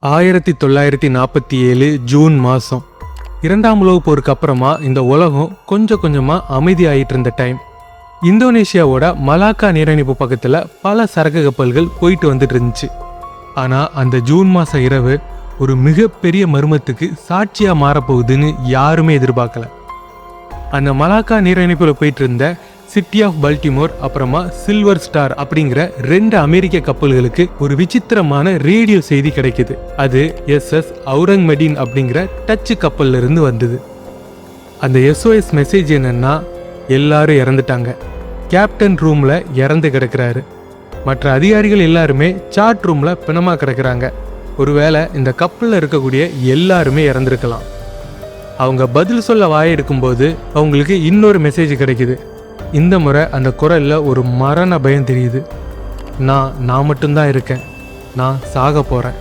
1947 June மாதம். இரண்டாம் உலகப் போருக்கு அப்புறமா இந்த உலகம் கொஞ்சம் கொஞ்சமாக அமைதியாகிட்டு இருந்த டைம். இந்தோனேஷியாவோட மலாக்கா நீரிணைப்பு பக்கத்தில் பல சரக்கு கப்பல்கள் போயிட்டு வந்துட்டு இருந்துச்சு. ஆனால் அந்த ஜூன் மாதம் இரவு ஒரு மிகப்பெரிய மர்மத்துக்கு சாட்சியாக மாறப்போகுதுன்னு யாருமே எதிர்பார்க்கல. அந்த மலாக்கா நீரிணைப்பில் போயிட்டு இருந்த சிட்டி ஆஃப் பல்டிமோர் அப்புறமா சில்வர் ஸ்டார் அப்படிங்கிற 2 அமெரிக்க கப்பல்களுக்கு ஒரு விசித்திரமான ரேடியோ செய்தி கிடைக்குது. அது SS அவுரங்மெடின் அப்படிங்கிற டச்சு கப்பல்ல இருந்து வந்தது. அந்த SOS மெசேஜ் என்னன்னா, எல்லாரும் இறந்துட்டாங்க, கேப்டன் ரூம்ல இறந்து கிடக்குறாரு, மற்ற அதிகாரிகள் எல்லாருமே சாட் ரூம்ல பிணமா கிடக்குறாங்க. ஒருவேளை இந்த கப்பல்ல இருக்கக்கூடிய எல்லாருமே இறந்துருக்கலாம். அவங்க பதில் சொல்ல வாயெடுக்கும்போது அவங்களுக்கு இன்னொரு மெசேஜ் கிடைக்குது. இந்த முறை அந்த குரல்ல ஒரு மரண பயம் தெரியுது. நான் மட்டும்தான் இருக்கேன், நான் சாக போறேன்.